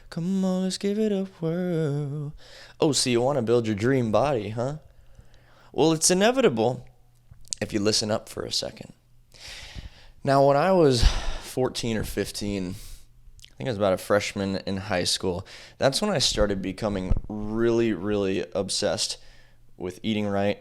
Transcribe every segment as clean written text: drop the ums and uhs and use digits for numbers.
Come on, let's give it a whirl. Oh, so you want to build your dream body, huh? Well, it's inevitable if you listen up for a second. Now, when I was 14 or 15, I think I was about a freshman in high school, that's when I started becoming really, really obsessed with eating right,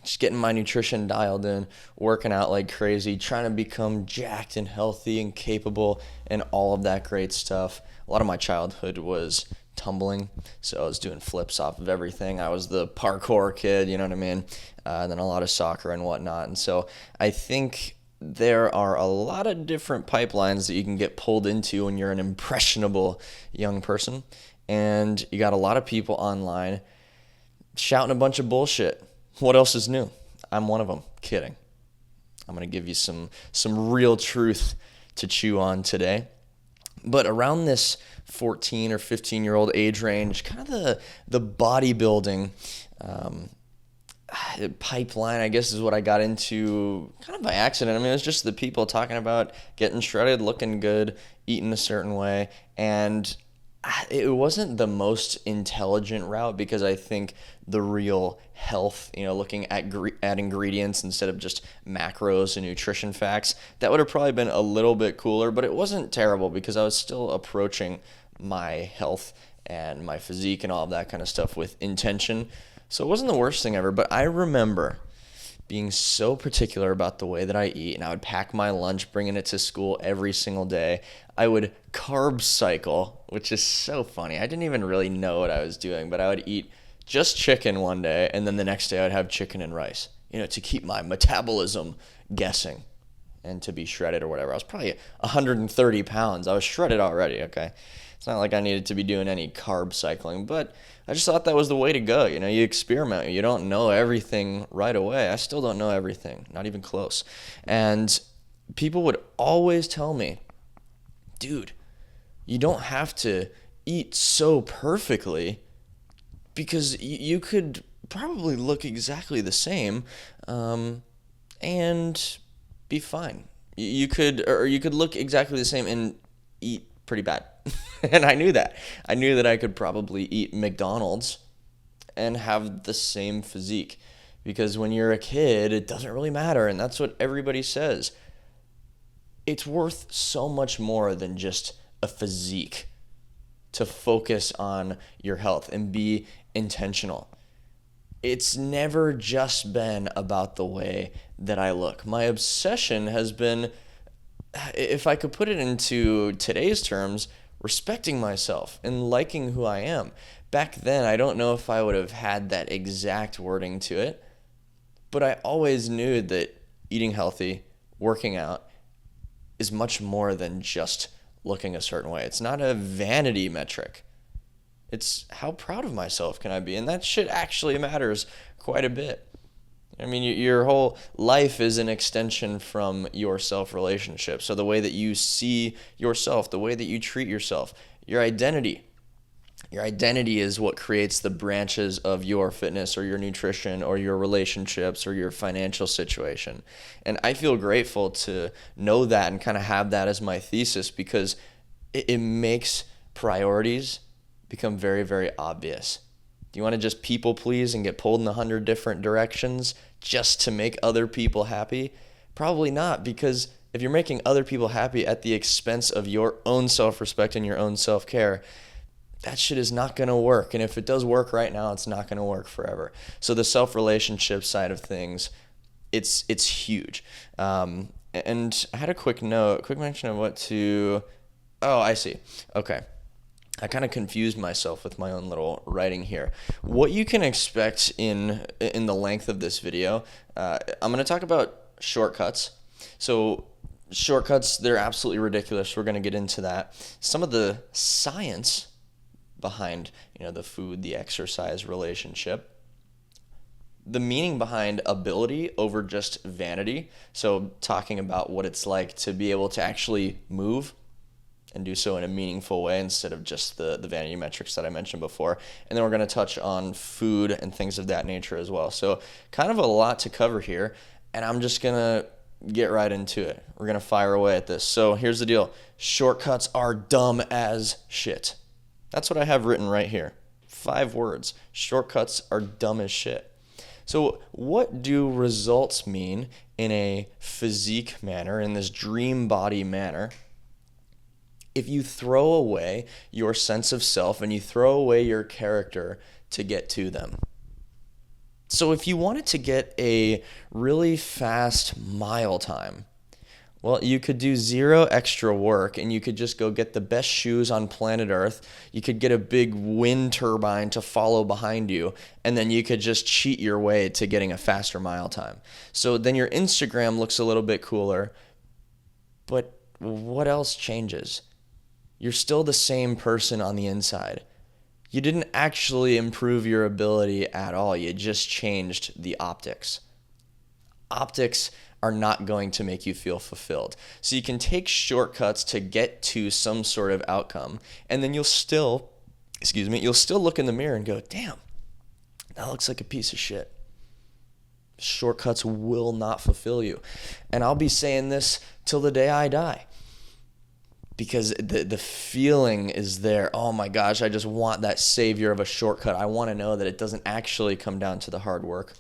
just getting my nutrition dialed in, working out like crazy, trying to become jacked and healthy and capable and all of that great stuff. A lot of my childhood was tumbling, so I was doing flips off of everything. I was the parkour kid, you know what I mean? And then a lot of soccer and whatnot. And so I think there are a lot of different pipelines that you can get pulled into when you're an impressionable young person. And you got a lot of people online shouting a bunch of bullshit. What else is new? I'm one of them. Kidding. I'm going to give you some real truth to chew on today. But around this 14 or 15-year-old age range, kind of the bodybuilding pipeline, I guess, is what I got into kind of by accident. I mean, it was just the people talking about getting shredded, looking good, eating a certain way, and it wasn't the most intelligent route because I think the real health, looking at ingredients instead of just macros and nutrition facts, that would have probably been a little bit cooler, but it wasn't terrible because I was still approaching my health and my physique and all of that kind of stuff with intention. So it wasn't the worst thing ever, but I remember being so particular about the way that I eat, and I would pack my lunch, bringing it to school every single day. I would carb cycle, which is so funny. I didn't even really know what I was doing, but I would eat just chicken one day, and then the next day I'd have chicken and rice, to keep my metabolism guessing and to be shredded or whatever. I was probably 130 pounds. I was shredded already, okay? It's not like I needed to be doing any carb cycling, but I just thought that was the way to go. You experiment. You don't know everything right away. I still don't know everything, not even close. And people would always tell me, dude, you don't have to eat so perfectly because you could probably look exactly the same and be fine. You could look exactly the same and eat pretty bad. And I knew that. I knew that I could probably eat McDonald's and have the same physique because when you're a kid, it doesn't really matter, and that's what everybody says. It's worth so much more than just a physique to focus on your health and be intentional. It's never just been about the way that I look. My obsession has been, if I could put it into today's terms, respecting myself and liking who I am. Back then, I don't know if I would have had that exact wording to it, but I always knew that eating healthy, working out, is much more than just looking a certain way. It's not a vanity metric. It's how proud of myself can I be, and that shit actually matters quite a bit. I mean, your whole life is an extension from your self-relationship. So the way that you see yourself, the way that you treat yourself, your identity is what creates the branches of your fitness or your nutrition or your relationships or your financial situation. And I feel grateful to know that and kind of have that as my thesis because it makes priorities become very, very obvious. Do you want to just people please and get pulled in 100 different directions just to make other people happy? Probably not, because if you're making other people happy at the expense of your own self-respect and your own self-care, that shit is not going to work. And if it does work right now, it's not going to work forever. So the self-relationship side of things, it's huge. And I had a quick mention of what to... Oh, I see. Okay. I kind of confused myself with my own little writing here. What you can expect in the length of this video, I'm going to talk about shortcuts. So shortcuts, they're absolutely ridiculous. We're going to get into that. Some of the science behind, the food, the exercise relationship. The meaning behind ability over just vanity. So talking about what it's like to be able to actually move and do so in a meaningful way instead of just the vanity metrics that I mentioned before. And then we're going to touch on food and things of that nature as well. So kind of a lot to cover here, and I'm just going to get right into it. We're going to fire away at this. So here's the deal. Shortcuts are dumb as shit. That's what I have written right here. 5 words. Shortcuts are dumb as shit. So, what do results mean in a physique manner, in this dream body manner, if you throw away your sense of self and you throw away your character to get to them? So, if you wanted to get a really fast mile time, well, you could do 0 extra work and you could just go get the best shoes on planet Earth. You could get a big wind turbine to follow behind you, and then you could just cheat your way to getting a faster mile time. So then your Instagram looks a little bit cooler, but what else changes? You're still the same person on the inside. You didn't actually improve your ability at all. You just changed the optics. Optics are not going to make you feel fulfilled. So you can take shortcuts to get to some sort of outcome, and then you'll still look in the mirror and go, damn, that looks like a piece of shit. Shortcuts will not fulfill you. And I'll be saying this till the day I die, because the feeling is there. Oh my gosh, I just want that savior of a shortcut. I want to know that it doesn't actually come down to the hard work.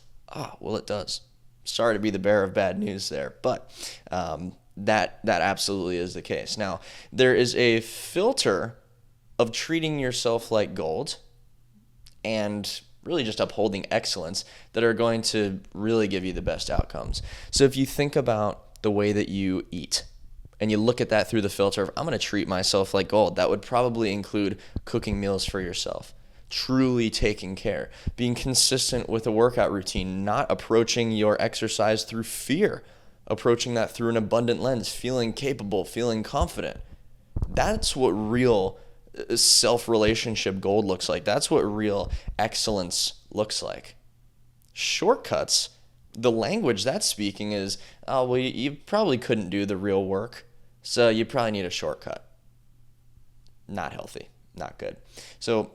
Well, it does. Sorry to be the bearer of bad news there, but that absolutely is the case. Now, there is a filter of treating yourself like gold and really just upholding excellence that are going to really give you the best outcomes. So if you think about the way that you eat and you look at that through the filter of, I'm going to treat myself like gold, that would probably include cooking meals for yourself, truly taking care, being consistent with a workout routine, not approaching your exercise through fear, approaching that through an abundant lens, feeling capable, feeling confident. That's what real self-relationship gold looks like. That's what real excellence looks like. Shortcuts, the language that's speaking is, well, you probably couldn't do the real work, so you probably need a shortcut. Not healthy, not good. So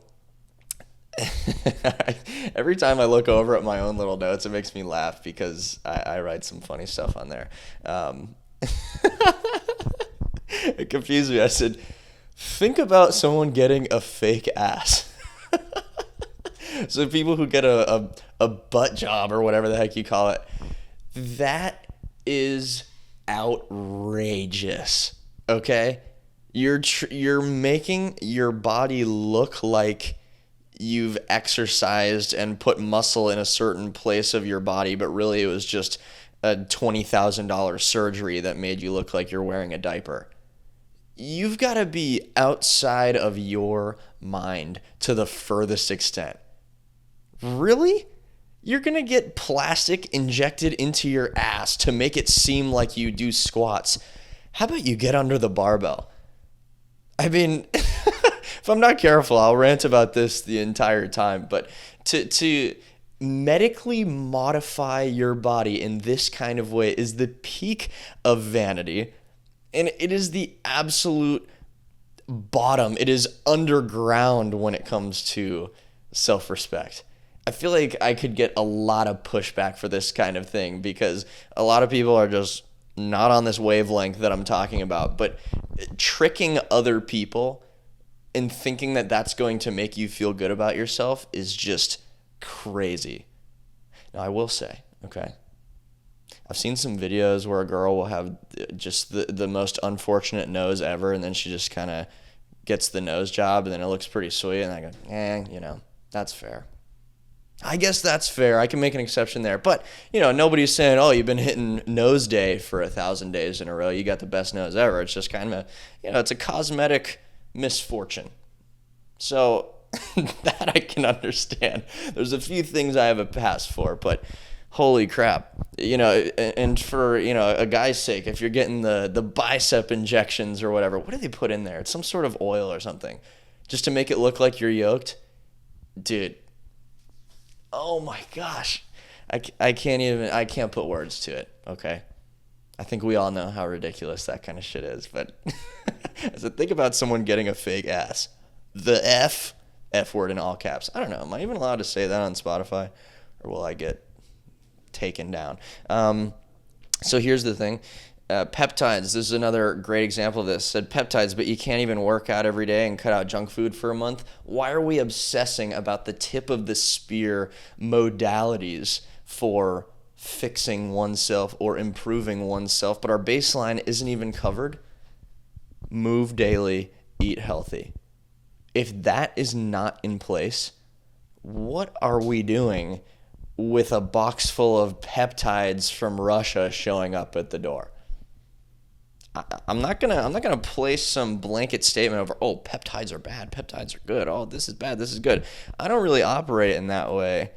every time I look over at my own little notes, it makes me laugh because I write some funny stuff on there. It confused me. I said, think about someone getting a fake ass. So people who get a butt job or whatever the heck you call it, that is outrageous. Okay? You're making your body look like you've exercised and put muscle in a certain place of your body, but really it was just a $20,000 surgery that made you look like you're wearing a diaper. You've got to be outside of your mind to the furthest extent. Really? You're going to get plastic injected into your ass to make it seem like you do squats. How about you get under the barbell? I mean, if I'm not careful, I'll rant about this the entire time, but to medically modify your body in this kind of way is the peak of vanity, and it is the absolute bottom. It is underground when it comes to self-respect. I feel like I could get a lot of pushback for this kind of thing because a lot of people are just not on this wavelength that I'm talking about, but tricking other people and thinking that that's going to make you feel good about yourself is just crazy. Now, I will say, okay, I've seen some videos where a girl will have just the most unfortunate nose ever, and then she just kind of gets the nose job, and then it looks pretty sweet, and I go, that's fair. I guess that's fair. I can make an exception there. But, nobody's saying, oh, you've been hitting nose day for 1,000 days in a row. You got the best nose ever. It's just kind of it's a cosmetic misfortune. So that I can understand. There's a few things I have a pass for, but holy crap. And for, a guy's sake, if you're getting the bicep injections or whatever, what do they put in there? It's some sort of oil or something just to make it look like you're yoked. Dude. Oh my gosh. I can't put words to it, okay? I think we all know how ridiculous that kind of shit is, but I said, think about someone getting a fake ass. The F word in all caps. I don't know. Am I even allowed to say that on Spotify, or will I get taken down? So here's the thing. Peptides, this is another great example of this. Said peptides, but you can't even work out every day and cut out junk food for a month. Why are we obsessing about the tip of the spear modalities for fixing oneself or improving oneself, but our baseline isn't even covered? Move daily, eat healthy. If that is not in place, what are we doing with a box full of peptides from Russia showing up at the door? I'm not gonna place some blanket statement over, oh, peptides are bad, peptides are good, oh, this is bad, this is good. I don't really operate in that way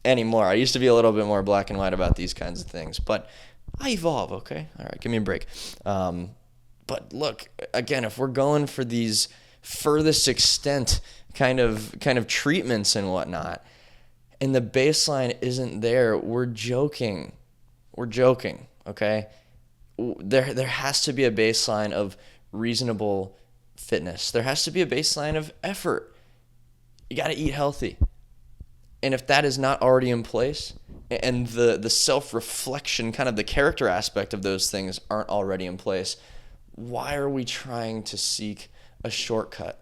anymore. I used to be a little bit more black and white about these kinds of things, but I evolve. Okay, all right, give me a break. But look, again, if we're going for these furthest extent kind of treatments and whatnot, and the baseline isn't there, we're joking. We're joking. Okay. There has to be a baseline of reasonable fitness. There has to be a baseline of effort. You got to eat healthy. And if that is not already in place, and the self-reflection, kind of the character aspect of those things aren't already in place, why are we trying to seek a shortcut?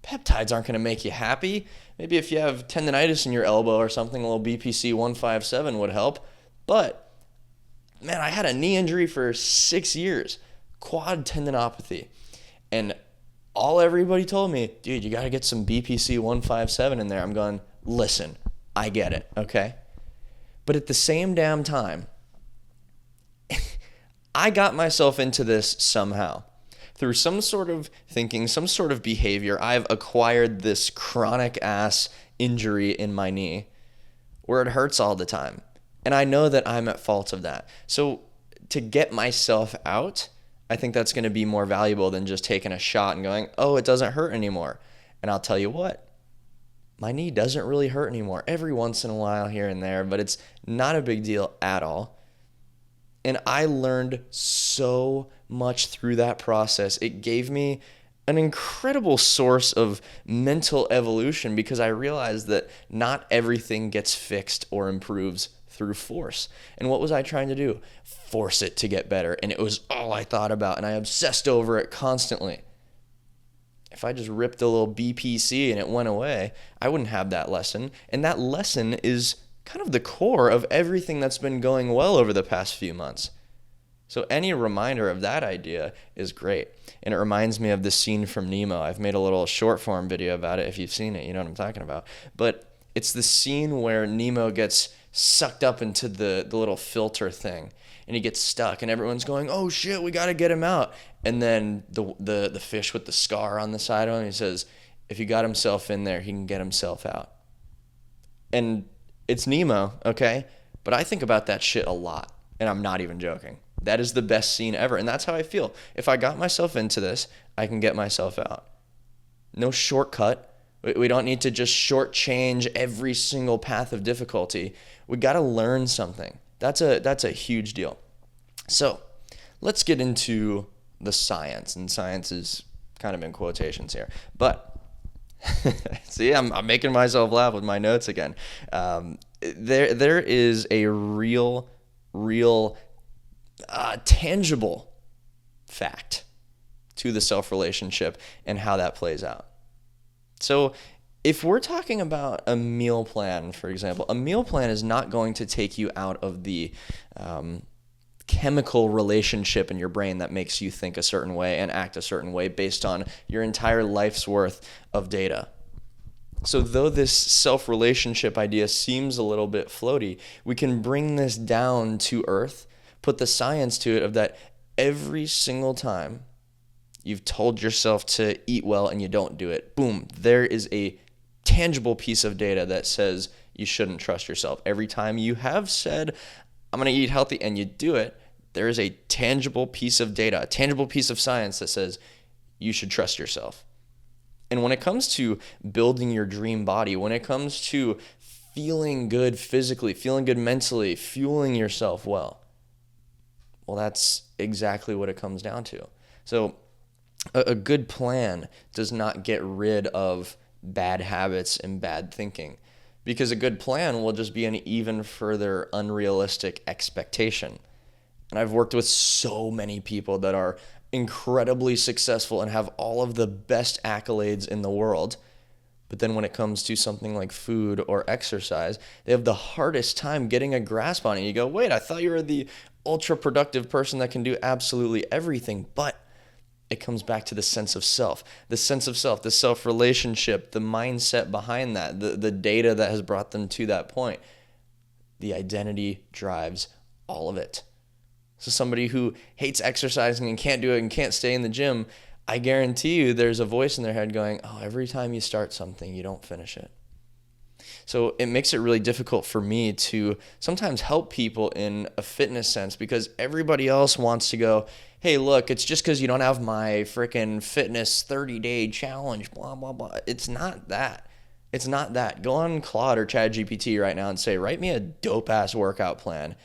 Peptides aren't going to make you happy. Maybe if you have tendonitis in your elbow or something, a little BPC 157 would help. But man, I had a knee injury for 6 years, quad tendinopathy. And all everybody told me, dude, you got to get some BPC 157 in there. I'm going, listen, I get it, okay? But at the same damn time, I got myself into this somehow. Through some sort of thinking, some sort of behavior, I've acquired this chronic ass injury in my knee where it hurts all the time. And I know that I'm at fault of that. So to get myself out, I think that's going to be more valuable than just taking a shot and going, oh, it doesn't hurt anymore. And I'll tell you what, my knee doesn't really hurt anymore. Every once in a while here and there, but it's not a big deal at all. And I learned so much through that process. It gave me an incredible source of mental evolution because I realized that not everything gets fixed or improves through force. And what was I trying to do? Force it to get better. And it was all I thought about, and I obsessed over it constantly. If I just ripped a little BPC and it went away, I wouldn't have that lesson. And that lesson is kind of the core of everything that's been going well over the past few months. So any reminder of that idea is great. And it reminds me of the scene from Nemo. I've made a little short form video about it. If you've seen it, you know what I'm talking about. But it's the scene where Nemo gets sucked up into the little filter thing, and he gets stuck, and everyone's going, oh shit, we got to get him out. And then the fish with the scar on the side of him, he says, if he got himself in there, he can get himself out. And it's Nemo, okay? But I think about that shit a lot, and I'm not even joking. That is the best scene ever, and that's how I feel. If I got myself into this, I can get myself out. No shortcut. We don't need to just shortchange every single path of difficulty. We got to learn something. That's a huge deal. So let's get into the science, and science is kind of in quotations here. But see, I'm making myself laugh with my notes again. There is a real tangible fact to the self-relationship and how that plays out. So if we're talking about a meal plan, for example, a meal plan is not going to take you out of the chemical relationship in your brain that makes you think a certain way and act a certain way based on your entire life's worth of data. So though this self-relationship idea seems a little bit floaty, we can bring this down to earth, put the science to it of that every single time you've told yourself to eat well and you don't do it, boom, there is a tangible piece of data that says you shouldn't trust yourself. Every time you have said, I'm going to eat healthy, and you do it, there is a tangible piece of data, a tangible piece of science that says you should trust yourself. And when it comes to building your dream body, when it comes to feeling good physically, feeling good mentally, fueling yourself well, that's exactly what it comes down to. So a good plan does not get rid of bad habits and bad thinking, because a good plan will just be an even further unrealistic expectation. And I've worked with so many people that are incredibly successful and have all of the best accolades in the world. But then when it comes to something like food or exercise, they have the hardest time getting a grasp on it. You go, wait, I thought you were the ultra productive person that can do absolutely everything. But it comes back to the sense of self, the self relationship, the mindset behind that, the data that has brought them to that point. The identity drives all of it. So somebody who hates exercising and can't do it and can't stay in the gym, I guarantee you there's a voice in their head going, oh, every time you start something, you don't finish it. So it makes it really difficult for me to sometimes help people in a fitness sense because everybody else wants to go, hey, look, it's just because you don't have my freaking fitness 30-day challenge, blah, blah, blah. It's not that. It's not that. Go on Claude or ChatGPT right now and say, write me a dope-ass workout plan.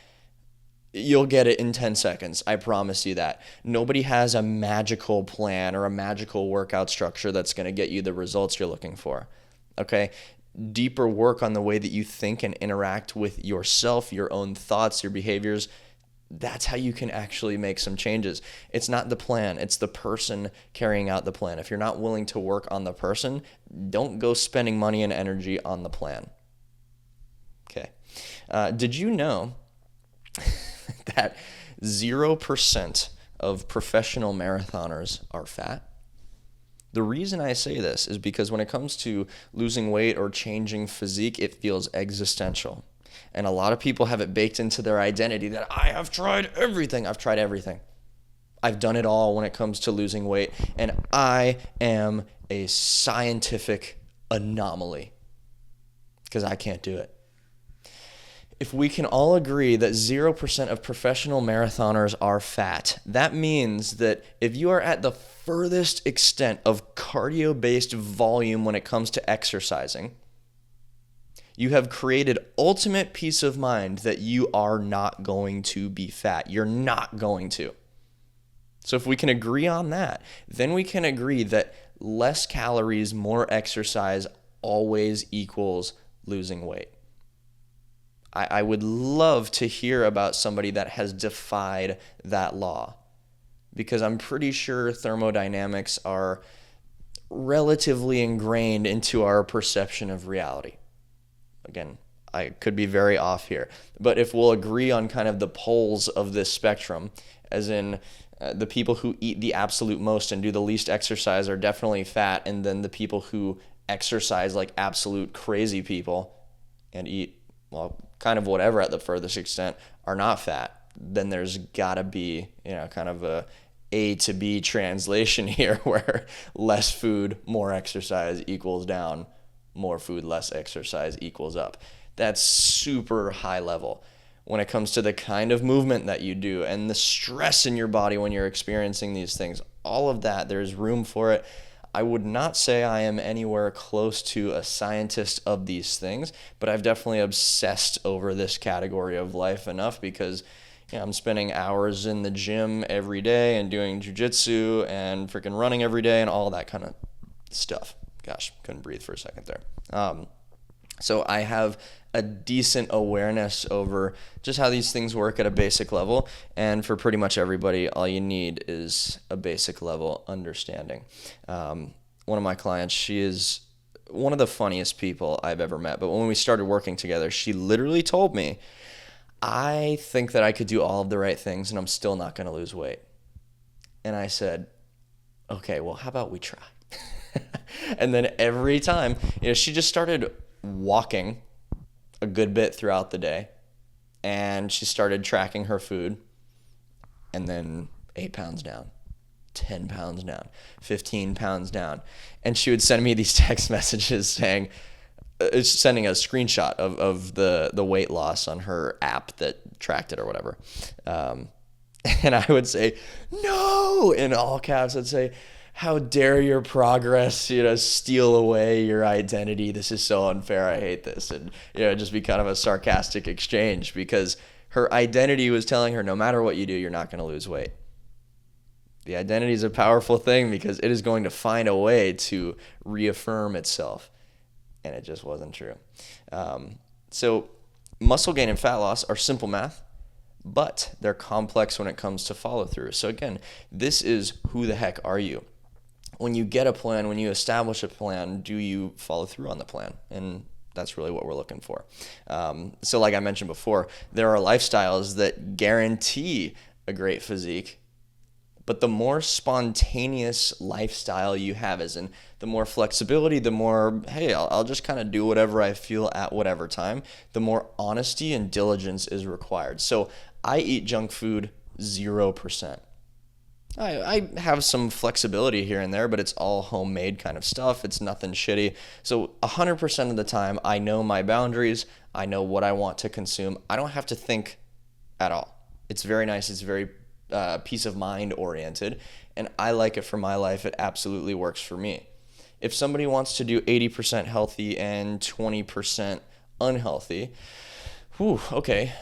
You'll get it in 10 seconds. I promise you that. Nobody has a magical plan or a magical workout structure that's going to get you the results you're looking for. Okay? Deeper work on the way that you think and interact with yourself, your own thoughts, your behaviors. That's how you can actually make some changes. It's not the plan. It's the person carrying out the plan. If you're not willing to work on the person, don't go spending money and energy on the plan. Okay. Did you know that 0% of professional marathoners are fat? The reason I say this is because when it comes to losing weight or changing physique, it feels existential. And a lot of people have it baked into their identity that I have tried everything. I've tried everything. I've done it all when it comes to losing weight. And I am a scientific anomaly because I can't do it. If we can all agree that 0% of professional marathoners are fat, that means that if you are at the furthest extent of cardio-based volume when it comes to exercising, you have created ultimate peace of mind that you are not going to be fat. You're not going to. So if we can agree on that, then we can agree that less calories, more exercise always equals losing weight. I would love to hear about somebody that has defied that law because I'm pretty sure thermodynamics are relatively ingrained into our perception of reality. Again, I could be very off here, but if we'll agree on kind of the poles of this spectrum, as in the people who eat the absolute most and do the least exercise are definitely fat, and then the people who exercise like absolute crazy people and eat, well, kind of whatever at the furthest extent are not fat, then there's got to be, kind of a to B translation here where less food, more exercise equals down, more food, less exercise equals up. That's super high level when it comes to the kind of movement that you do and the stress in your body when you're experiencing these things. All of that, there's room for it. I would not say I am anywhere close to a scientist of these things, but I've definitely obsessed over this category of life enough because I'm spending hours in the gym every day and doing jujitsu and freaking running every day and all that kind of stuff. Gosh, couldn't breathe for a second there. So I have a decent awareness over just how these things work at a basic level. And for pretty much everybody, all you need is a basic level understanding. One of my clients, she is one of the funniest people I've ever met. But when we started working together, she literally told me, I think that I could do all of the right things and I'm still not going to lose weight. And I said, okay, well, how about we try? And then every time, she just started walking a good bit throughout the day and she started tracking her food and then 8 pounds down, 10 pounds down, 15 pounds down. And she would send me these text messages sending a screenshot of the weight loss on her app that tracked it or whatever. And I would say, no, in all caps. I'd say, how dare your progress, steal away your identity. This is so unfair. I hate this. And, just be kind of a sarcastic exchange because her identity was telling her, no matter what you do, you're not going to lose weight. The identity is a powerful thing because it is going to find a way to reaffirm itself. And it just wasn't true. So muscle gain and fat loss are simple math. but they're complex when it comes to follow through. So again, this is who the heck are you? When you get a plan, when you establish a plan, do you follow through on the plan? And that's really what we're looking for. So like I mentioned before, there are lifestyles that guarantee a great physique, but the more spontaneous lifestyle you have, as in the more flexibility, the more, hey, I'll just kind of do whatever I feel at whatever time, the more honesty and diligence is required. So I eat junk food 0%. I have some flexibility here and there, but it's all homemade kind of stuff. It's nothing shitty. So 100% of the time, I know my boundaries. I know what I want to consume. I don't have to think at all. It's very nice. It's very peace of mind oriented, and I like it for my life. It absolutely works for me. If somebody wants to do 80% healthy and 20% unhealthy, okay.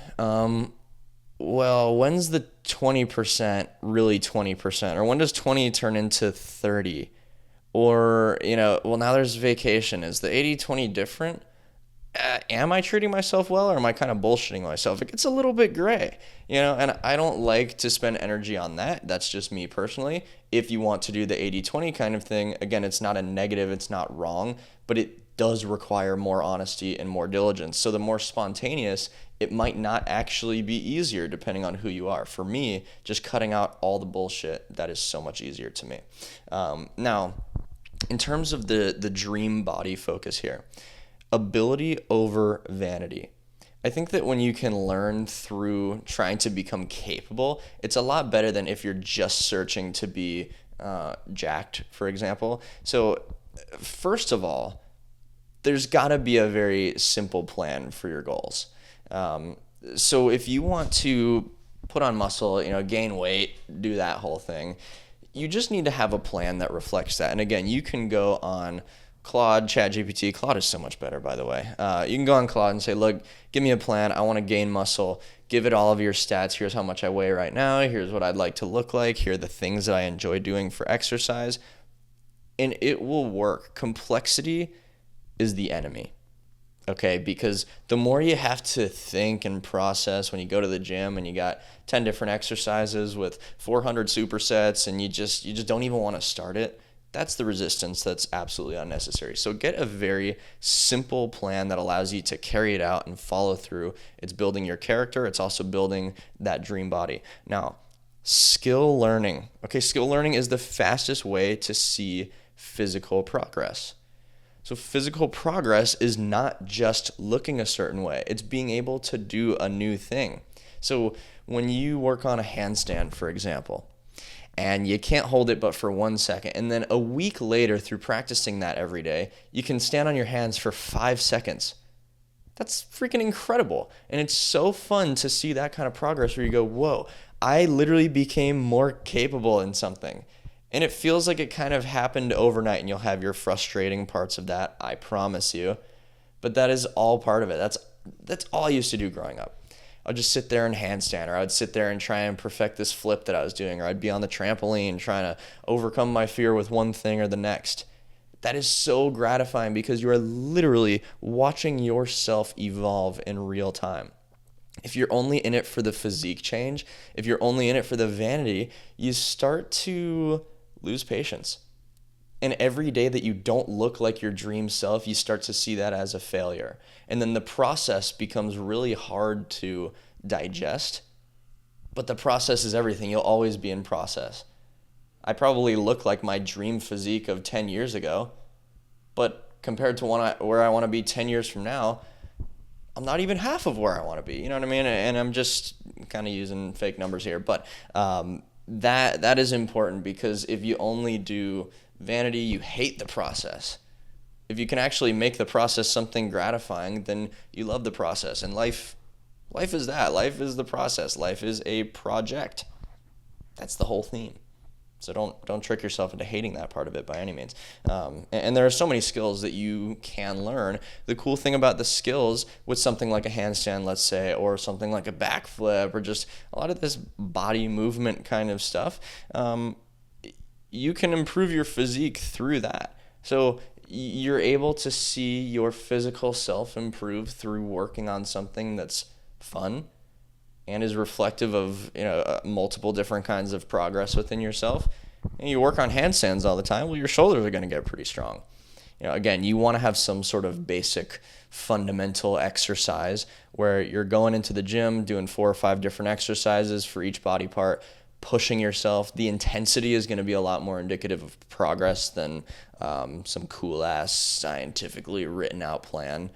Well, when's the 20% really 20%? Or when does 20 turn into 30? Or, well, now there's vacation. Is the 80-20 different? Am I treating myself well, or am I kind of bullshitting myself? It gets a little bit gray, and I don't like to spend energy on that. That's just me personally. If you want to do the 80-20 kind of thing, again, it's not a negative, it's not wrong, but it does require more honesty and more diligence. So the more spontaneous, it might not actually be easier depending on who you are. For me, just cutting out all the bullshit, that is so much easier to me. Now, in terms of the dream body focus here, ability over vanity. I think that when you can learn through trying to become capable, it's a lot better than if you're just searching to be jacked, for example. So first of all, there's got to be a very simple plan for your goals. So if you want to put on muscle, gain weight, do that whole thing, you just need to have a plan that reflects that. And again, you can go on Claude, ChatGPT. Claude is so much better, by the way. You can go on Claude and say, look, give me a plan. I want to gain muscle. Give it all of your stats. Here's how much I weigh right now. Here's what I'd like to look like. Here are the things that I enjoy doing for exercise. And it will work. Complexity is the enemy. Okay, because the more you have to think and process when you go to the gym and you got 10 different exercises with 400 supersets and you just don't even want to start it, that's the resistance that's absolutely unnecessary. So get a very simple plan that allows you to carry it out and follow through. It's building your character. It's also building that dream body. Now, skill learning. Okay, skill learning is the fastest way to see physical progress. So physical progress is not just looking a certain way. It's being able to do a new thing. So when you work on a handstand, for example, and you can't hold it but for 1 second, and then a week later, through practicing that every day, you can stand on your hands for 5 seconds. That's freaking incredible. And it's so fun to see that kind of progress where you go, whoa, I literally became more capable in something. And it feels like it kind of happened overnight, and you'll have your frustrating parts of that, I promise you. But that is all part of it. That's all I used to do growing up. I'd just sit there and handstand, or I'd sit there and try and perfect this flip that I was doing, or I'd be on the trampoline trying to overcome my fear with one thing or the next. That is so gratifying because you are literally watching yourself evolve in real time. If you're only in it for the physique change, if you're only in it for the vanity, you start to lose patience. And every day that you don't look like your dream self, you start to see that as a failure. And then the process becomes really hard to digest. But the process is everything. You'll always be in process. I probably look like my dream physique of 10 years ago, but compared to where I want to be 10 years from now, I'm not even half of where I want to be. You know what I mean? And I'm just kind of using fake numbers here. But that is important, because if you only do vanity, you hate the process. If you can actually make the process something gratifying, then you love the process. And life is that. Life is the process. Life is a project. That's the whole theme. So don't trick yourself into hating that part of it by any means. And there are so many skills that you can learn. The cool thing about the skills with something like a handstand, let's say, or something like a backflip, or just a lot of this body movement kind of stuff, you can improve your physique through that. So you're able to see your physical self improve through working on something that's fun. and is reflective of multiple different kinds of progress within yourself, and you work on handstands all the time, well, your shoulders are going to get pretty strong. Again, you want to have some sort of basic fundamental exercise where you're going into the gym, doing 4 or 5 different exercises for each body part, pushing yourself. The intensity is going to be a lot more indicative of progress than some cool ass scientifically written out plan.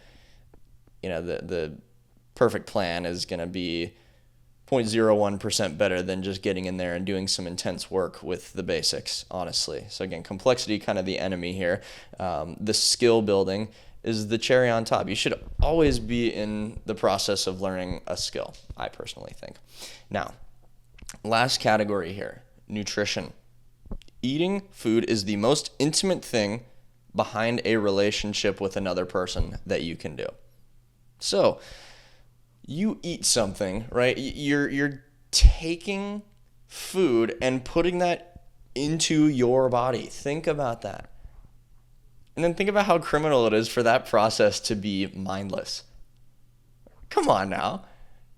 The perfect plan is going to be 0.01% better than just getting in there and doing some intense work with the basics, honestly. So again, complexity kind of the enemy here. The skill building is the cherry on top. You should always be in the process of learning a skill, I personally think. Now, last category here, nutrition. Eating food is the most intimate thing behind a relationship with another person that you can do. So, you eat something, right? You're taking food and putting that into your body. Think about that. And then think about how criminal it is for that process to be mindless. Come on now.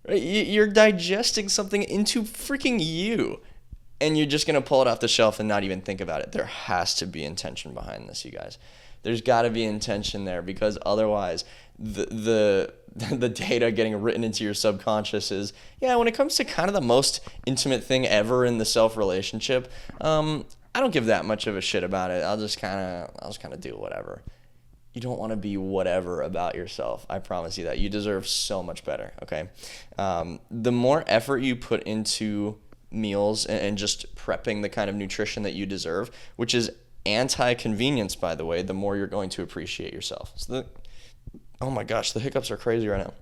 Right? You're digesting something into freaking you, and you're just going to pull it off the shelf and not even think about it. There has to be intention behind this, you guys. There's got to be intention there, because otherwise the data getting written into your subconscious is, when it comes to kind of the most intimate thing ever in the self relationship, I don't give that much of a shit about it. I'll just kind of do whatever. You don't want to be whatever about yourself. I promise you that. You deserve so much better, okay? The more effort you put into meals and just prepping the kind of nutrition that you deserve, which is anti-convenience, by the way, the more you're going to appreciate yourself. Oh my gosh, the hiccups are crazy right now.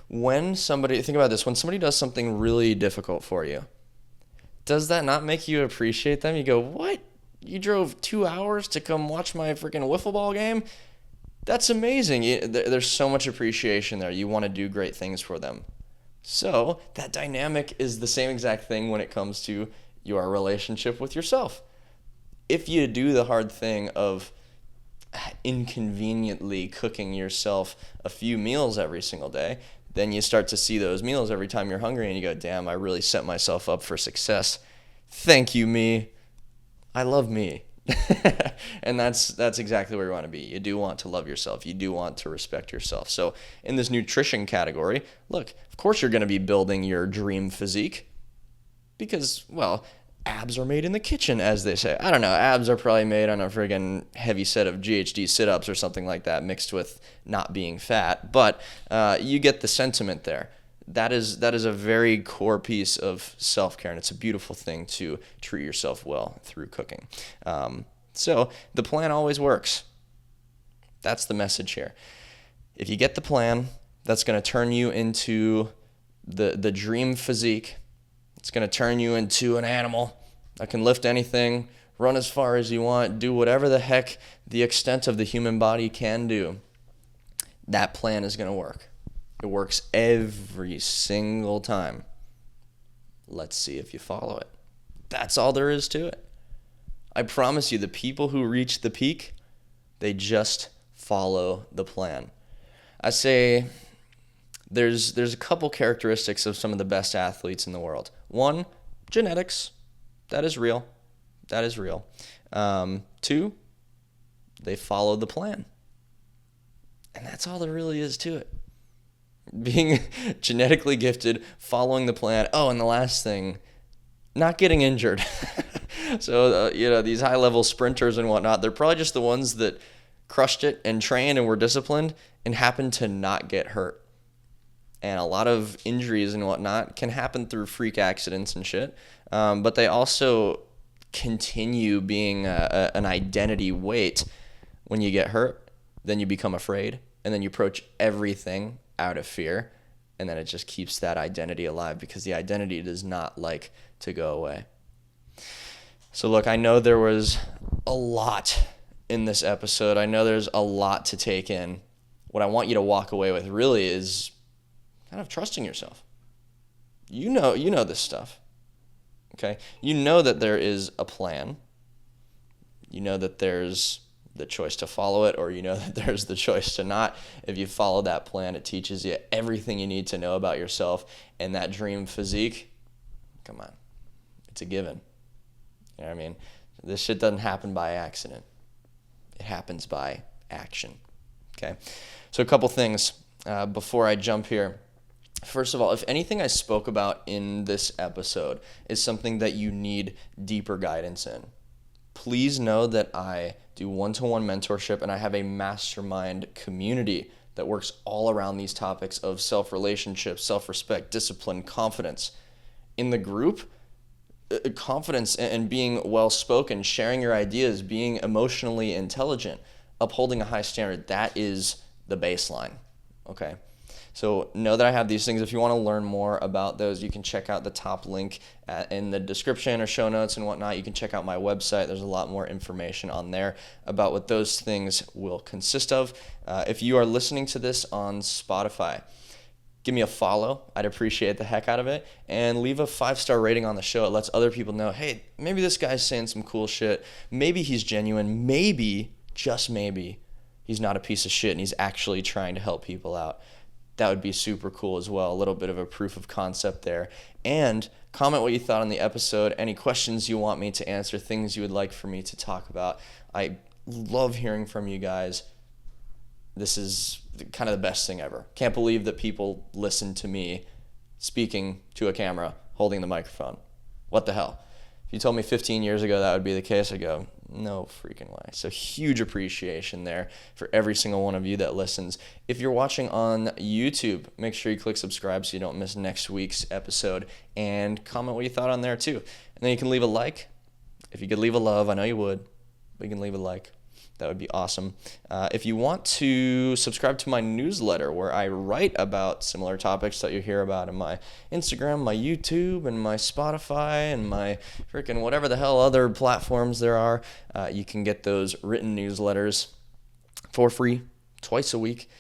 Think about this, when somebody does something really difficult for you, does that not make you appreciate them? You go, what? You drove 2 hours to come watch my freaking wiffle ball game? That's amazing. There's so much appreciation there. You want to do great things for them. So that dynamic is the same exact thing when it comes to your relationship with yourself. If you do the hard thing of inconveniently cooking yourself a few meals every single day, then you start to see those meals every time you're hungry and you go, damn, I really set myself up for success. Thank you, me. I love me. And that's exactly where you want to be. You do want to love yourself. You do want to respect yourself. So in this nutrition category, look, of course you're going to be building your dream physique because, well, abs are made in the kitchen, as they say. I don't know. Abs are probably made on a friggin' heavy set of GHD sit-ups or something like that mixed with not being fat. But you get the sentiment there. That is a very core piece of self-care, and it's a beautiful thing to treat yourself well through cooking. So the plan always works. That's the message here. If you get the plan, that's going to turn you into the dream physique. It's going to turn you into an animal that can lift anything, run as far as you want, do whatever the heck the extent of the human body can do. That plan is going to work. It works every single time. Let's see if you follow it. That's all there is to it. I promise you, the people who reach the peak, they just follow the plan. I say there's a couple characteristics of some of the best athletes in the world. One, genetics. That is real. That is real. Two, they follow the plan. And that's all there really is to it. Being genetically gifted, following the plan. Oh, and the last thing, not getting injured. So, these high-level sprinters and whatnot, they're probably just the ones that crushed it and trained and were disciplined and happened to not get hurt. And a lot of injuries and whatnot can happen through freak accidents and shit. But they also continue being an identity weight. When you get hurt, then you become afraid, and then you approach everything out of fear, and then it just keeps that identity alive because the identity does not like to go away. So look, I know there was a lot in this episode. I know there's a lot to take in. What I want you to walk away with really is kind of trusting yourself. You know this stuff. Okay? You know that there is a plan. You know that there's the choice to follow it, or you know that there's the choice to not. If you follow that plan, it teaches you everything you need to know about yourself, and that dream physique, come on, it's a given. You know what I mean? This shit doesn't happen by accident. It happens by action. Okay? So a couple things before I jump here. First of all, if anything I spoke about in this episode is something that you need deeper guidance in, please know that I do one-to-one mentorship and I have a mastermind community that works all around these topics of self-relationship, self-respect, discipline, confidence. In the group, confidence and being well-spoken, sharing your ideas, being emotionally intelligent, upholding a high standard, that is the baseline, okay? So know that I have these things. If you want to learn more about those, you can check out the top link in the description or show notes and whatnot. You can check out my website. There's a lot more information on there about what those things will consist of. If you are listening to this on Spotify, give me a follow. I'd appreciate the heck out of it. And leave a 5-star rating on the show. It lets other people know, hey, maybe this guy's saying some cool shit. Maybe he's genuine. Maybe, just maybe, he's not a piece of shit and he's actually trying to help people out. That would be super cool as well. A little bit of a proof of concept there. And comment what you thought on the episode, any questions you want me to answer, things you would like for me to talk about. I love hearing from you guys. This is kind of the best thing ever. Can't believe that people listen to me speaking to a camera, holding the microphone. What the hell? If you told me 15 years ago that would be the case, I'd go, no freaking way. So huge appreciation there for every single one of you that listens. If you're watching on YouTube, make sure you click subscribe so you don't miss next week's episode, and comment what you thought on there too. And then you can leave a like. If you could leave a love, I know you would, but you can leave a like. That would be awesome. If you want to subscribe to my newsletter where I write about similar topics that you hear about in my Instagram, my YouTube, and my Spotify, and my freaking whatever the hell other platforms there are, you can get those written newsletters for free twice a week.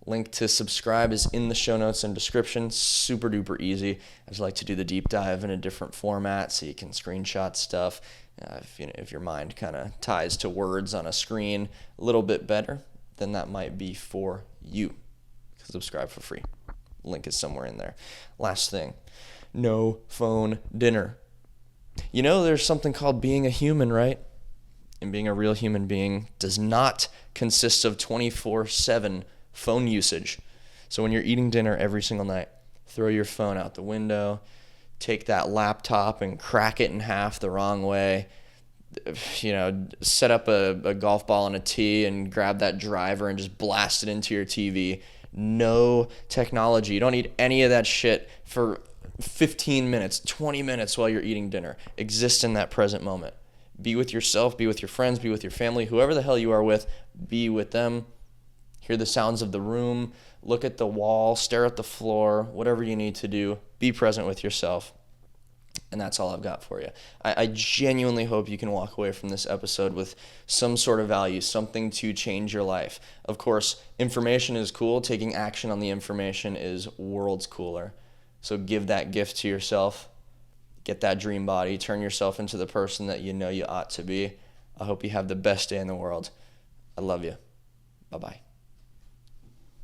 Link to subscribe is in the show notes and description. Super duper easy. I just like to do the deep dive in a different format so you can screenshot stuff. If your mind kind of ties to words on a screen a little bit better, then that might be for you. Subscribe for free. Link is somewhere in there. Last thing, no phone dinner. You know there's something called being a human, right? And being a real human being does not consist of 24/7 phone usage. So when you're eating dinner every single night, throw your phone out the window, take that laptop and crack it in half the wrong way, set up a golf ball and a tee and grab that driver and just blast it into your TV. No technology. You don't need any of that shit for 15 minutes, 20 minutes while you're eating dinner. Exist in that present moment. Be with yourself, be with your friends, be with your family, whoever the hell you are with, be with them. Hear the sounds of the room, look at the wall, stare at the floor, whatever you need to do. Be present with yourself. And that's all I've got for you. I genuinely hope you can walk away from this episode with some sort of value, something to change your life. Of course, information is cool. Taking action on the information is worlds cooler. So give that gift to yourself. Get that dream body. Turn yourself into the person that you know you ought to be. I hope you have the best day in the world. I love you. Bye-bye.